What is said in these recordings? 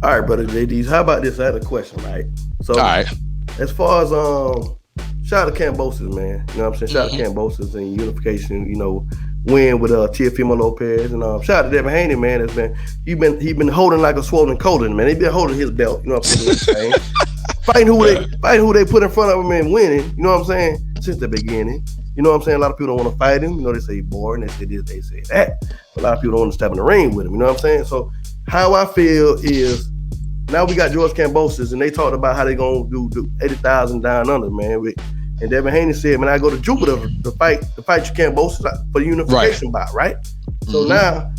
All right, brother JDs. How about this? I had a question, right? So, All right. as far as shout out to Kambosos, man. You know what I'm saying? Shout out to Mm-hmm. Kambosos and unification. Win with Teofimo Lopez and shout out to Devin Haney, man. He been holding like a swollen colon, man. He been holding his belt. You know what I'm saying? fighting who they put in front of him and winning. You know what I'm saying? Since the beginning. You know what I'm saying? A lot of people don't want to fight him. They say he's boring. They say this, they say that. But a lot of people don't want to step in the ring with him. You know what I'm saying? So how I feel is now we got George Kambosos, and they talked about how they gonna do 80,000 down under, man. And Devin Haney said, "Man, I go to Jupiter to fight you Kambosos for the unification bout, right?" So now,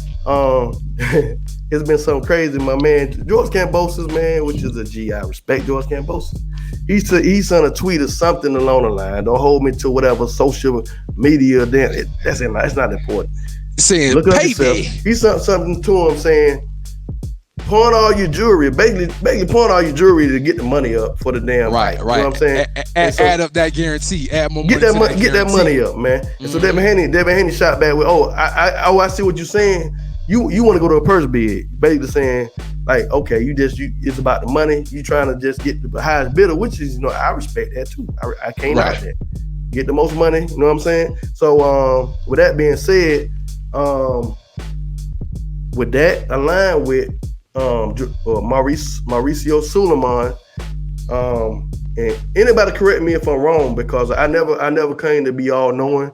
it's been something crazy. My man George Kambosos, man, which is a G. I respect George Kambosos. He sent a tweet or something along the line. Don't hold me to whatever social media. That's not important. Saying, look up yourself. He sent something to him saying, pawn all your jewelry, basically pawn all your jewelry to get the money up for the damn right. You know what I'm saying? Add up that guarantee. Add more money. Get that money up, man. And so Devin Haney shot back with, I see what you're saying. You want to go to a purse bid, basically saying like, okay, it's about the money. You trying to just get the highest bidder, which is, I respect that too. I can't out that. Get the most money. You know what I'm saying? So with that being said, with that aligned with Mauricio Suleiman, and anybody correct me if I'm wrong, because I never claimed to be all knowing.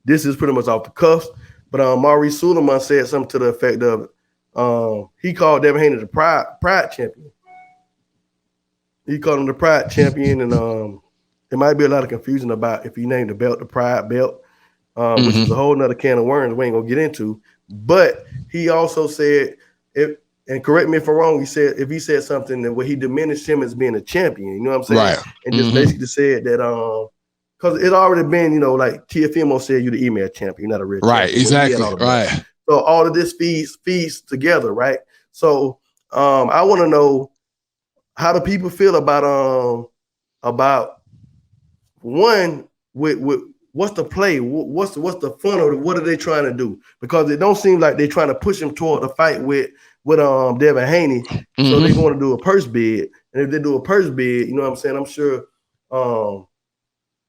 This is pretty much off the cuff, but Mauricio Suleiman said something to the effect of he called Devin Haney the pride champion. He called him the pride champion, and there might be a lot of confusion about if he named the belt the pride belt, which is a whole nother can of worms we ain't gonna get into. But he also said, and correct me if I'm wrong, he said something that where he diminished him as being a champion, you know what I'm saying? Right. And just basically said that because it already been, like Teofimo said, you're the email champion, you're not a real champion. Right, exactly. Right. So all of this feeds together, right? So I want to know, how do people feel about one with what's the play? What's the fun of it? What are they trying to do? Because it don't seem like they're trying to push him toward the fight with Devin Haney. So they're going to do a purse bid. And if they do a purse bid, you know what I'm saying? I'm sure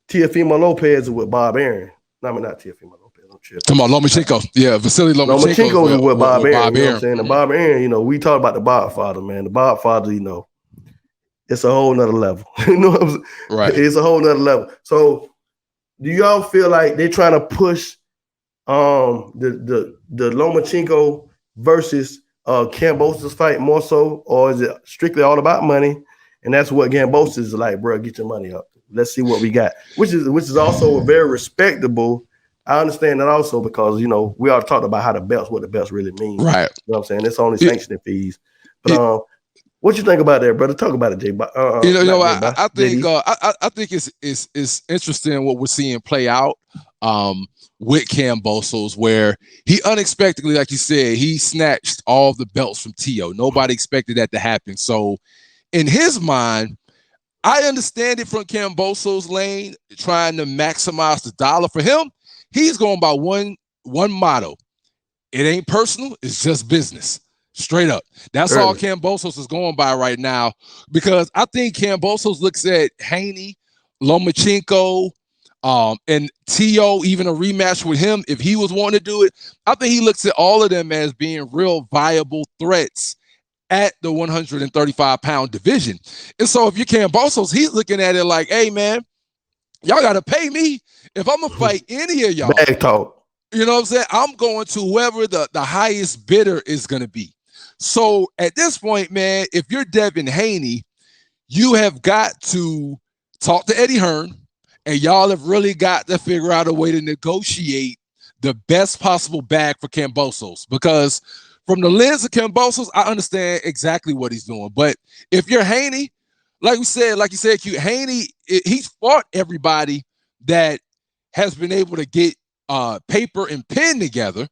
Teofimo Lopez is with Bob Aaron. No, not Teofimo Lopez. I'm sure. Talking about Lomachenko. Yeah, Vasiliy Lomachenko is with Bob Aaron. You know what I'm saying? And Bob Aaron, we talk about the Bob father, man. The Bob father, it's a whole nother level. You know what I'm saying? Right. It's a whole nother level. So do y'all feel like they're trying to push the Lomachenko versus Kambosos fight more so, or is it strictly all about money? And that's what Kambosos is like, bro. Get your money up. Let's see what we got. Which is also very respectable. I understand that also because we all talked about what the belts really mean. Right. You know what I'm saying? It's only sanctioning fees. But what you think about that, brother? Talk about it, Jay. I think it's interesting what we're seeing play out with Kambosos, where he unexpectedly, like you said, he snatched all the belts from Tio. Nobody expected that to happen. So in his mind, I understand it from Kambosos' lane, trying to maximize the dollar. For him, he's going by one motto. It ain't personal, it's just business. Straight up. That's all Kambosos is going by right now, because I think Kambosos looks at Haney, Lomachenko, and T.O., even a rematch with him, if he was wanting to do it. I think he looks at all of them as being real viable threats at the 135-pound division. And so if you're Kambosos, he's looking at it like, hey, man, y'all got to pay me if I'm going to fight any of y'all. Bag talk. You know what I'm saying? I'm going to whoever the highest bidder is going to be. So at this point, man, if you're Devin Haney, you have got to talk to Eddie Hearn, and y'all have really got to figure out a way to negotiate the best possible bag for Kambosos. Because from the lens of Kambosos, I understand exactly what he's doing. But if you're Haney, like you said, Q, Haney, he's fought everybody that has been able to get paper and pen together.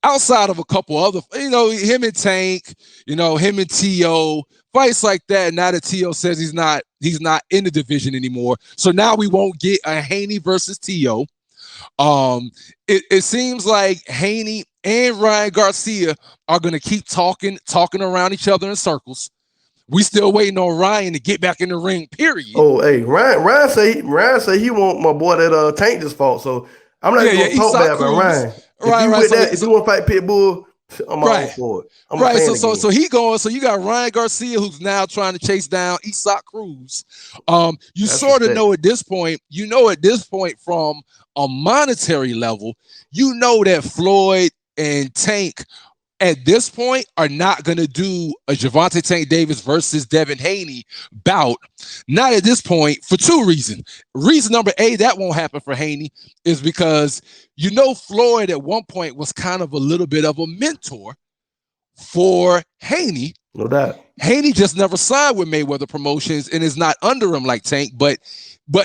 Outside of a couple other, him and Tank, him and T.O., fights like that. Now that T.O. says he's not in the division anymore. So now we won't get a Haney versus T.O. It seems like Haney and Ryan Garcia are going to keep talking around each other in circles. We still waiting on Ryan to get back in the ring, period. Oh, hey, Ryan say he want my boy that Tank just fought. So I'm not gonna talk bad about Ryan. If you want to fight Pitbull, I'm all for it. I'm a fan so he going. So you got Ryan Garcia, who's now trying to chase down Isak Cruz. You sort of know at this point. You know at this point from a monetary level, you know that Floyd and Tank at this point are not going to do a Gervonta Tank Davis versus Devin Haney bout. Not at this point for two reasons. Reason number A, that won't happen for Haney is because you know Floyd at one point was kind of a little bit of a mentor for Haney. No doubt. Haney just never signed with Mayweather Promotions and is not under him like Tank. But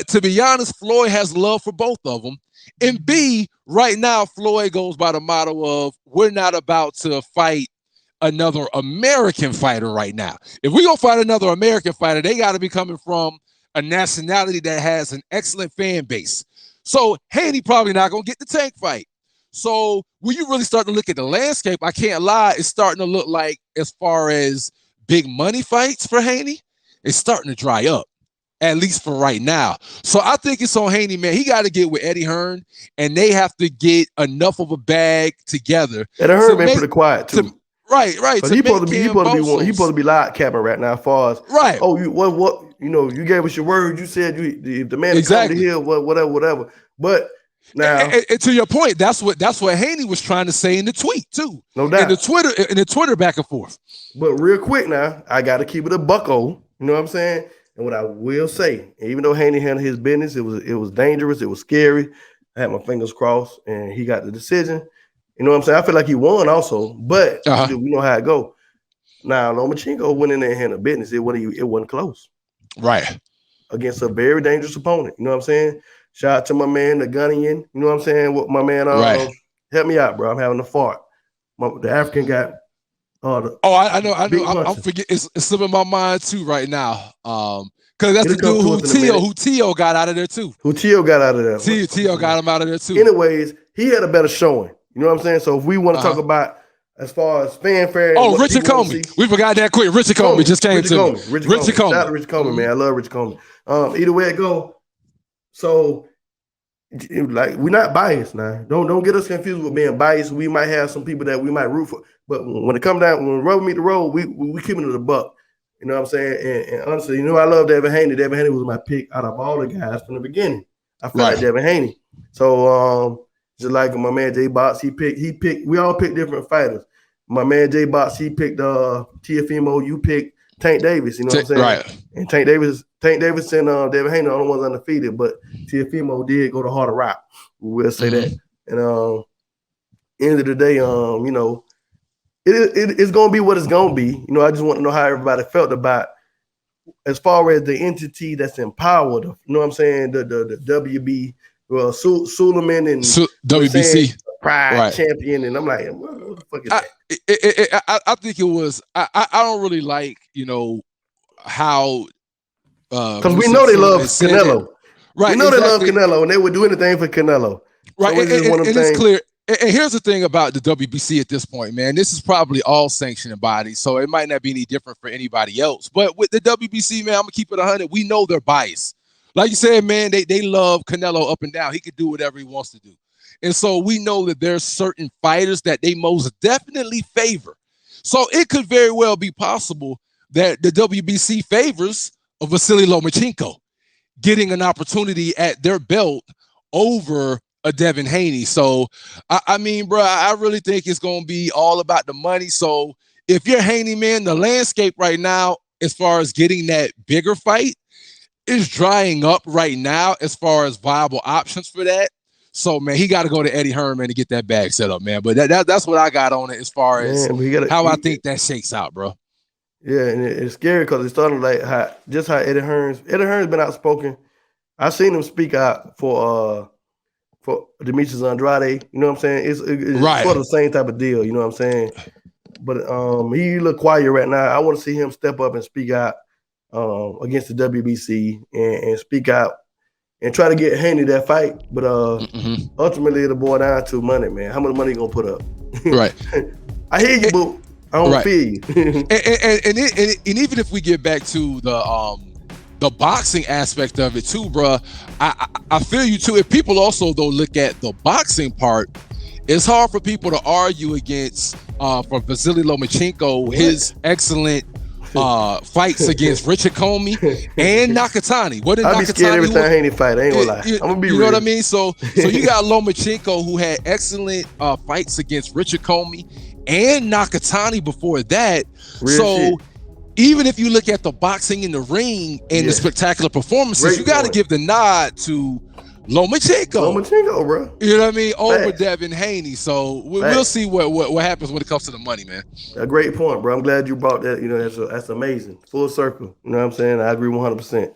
to be honest, Floyd has love for both of them. And B, right now, Floyd goes by the motto of we're not about to fight another American fighter right now. If we're going to fight another American fighter, they got to be coming from a nationality that has an excellent fan base. So Haney probably not going to get the Tank fight. So when you really start to look at the landscape, I can't lie, it's starting to look like as far as big money fights for Haney, it's starting to dry up. At least for right now. So I think it's on Haney, man. He got to get with Eddie Hearn, and they have to get enough of a bag together. Eddie Hearn been pretty quiet too. Right. So he supposed to be live capping right now. As far as right. Oh, what? You know, you gave us your word. You said if the man exactly come to here, whatever. But now, and to your point, that's what Haney was trying to say in the tweet too. No doubt. In the Twitter back and forth. But real quick now, I got to keep it a bucko. You know what I'm saying? And what I will say, even though Haney handled his business, it was dangerous, it was scary. I had my fingers crossed, and he got the decision. You know what I'm saying? I feel like he won also, but we know how it go. Now, Lomachenko went in there and handled business. It wasn't close. Right. Against a very dangerous opponent. You know what I'm saying? Shout out to my man, the Gunnian. You know what I'm saying? What my man, help me out, bro. I'm having a fart. The African guy. I know. I'm forgetting. It's slipping my mind too right now. Because that's the dude who Tio got out of there too. Who Tio got out of there? Tio got him out of there too. Anyways, he had a better showing. You know what I'm saying? So if we want to talk about as far as fanfare, Richard Comey. We forgot that quick. Richard Comey just came to me. Richard Comey. Shout out to Richard Comey, man. I love Richard Comey. Either way it go. So like we're not biased now. Don't get us confused with being biased. We might have some people that we might root for. But when it comes down, when rubber meet the road, we keeping it a buck. You know what I'm saying? And honestly, you know, I love Devin Haney. Devin Haney was my pick out of all the guys from the beginning. I feel like Devin Haney. So just like my man J Box, he picked. We all picked different fighters. My man J Box, he picked Teofimo. You picked Tank Davis. You know what I'm saying? Right. And Tank Davis and Devin Haney are the only ones undefeated. But Teofimo did go the harder route. We will say that. And end of the day, you know. It's gonna be what it's gonna be. You know, I just want to know how everybody felt about as far as the entity that's empowered. You know what I'm saying? The WB, Suleiman and WBC Pride champion, and I'm like, what the fuck is that? I think it was. I don't really like, you know, how because we know they love Canelo, right? We know they love Canelo, and they would do anything for Canelo, right? So it's clear. And here's the thing about the WBC at this point, man. This is probably all sanctioning bodies, so it might not be any different for anybody else. But with the WBC, man, I'm gonna keep it 100. We know they're biased. Like you said, man, they love Canelo up and down. He could do whatever he wants to do. And so we know that there's certain fighters that they most definitely favor. So it could very well be possible that the WBC favors Vasiliy Lomachenko getting an opportunity at their belt over a Devin Haney. So, I mean, bro, I really think it's going to be all about the money. So if you're Haney, man, the landscape right now, as far as getting that bigger fight, is drying up right now as far as viable options for that. So, man, he got to go to Eddie Hearn, man, to get that bag set up, man. But that's what I got on it as far as how I think that shakes out, bro. Yeah, and it's scary because it's starting like how Eddie Hearn's been outspoken. I've seen him speak out for Demetrius Andrade. You know what I'm saying? It's right. Sort of the same type of deal. You know what I'm saying? But he look quiet right now. I want to see him step up and speak out against the WBC and speak out and try to get Haney that fight. But ultimately, it'll boil down to money, man. How much money you gonna put up? Right. I hear you, but I don't feel you. and even if we get back to the boxing aspect of it too, bro, I feel you too. If people also though look at the boxing part, it's hard for people to argue against for Vasiliy Lomachenko his excellent fights against Richard Comey and Nakatani. What did I'd be scared every time Haney fight. I ain't gonna lie. I'm gonna be real. You know what I mean? So you got Lomachenko who had excellent fights against Richard Comey and Nakatani before that. Real shit. Even if you look at the boxing in the ring and the spectacular performances, you got to give the nod to Lomachenko, bro. You know what I mean? Over Devin Haney. So we'll see what happens when it comes to the money, man. A great point, bro. I'm glad you brought that. You know, that's amazing. Full circle. You know what I'm saying? I agree 100%.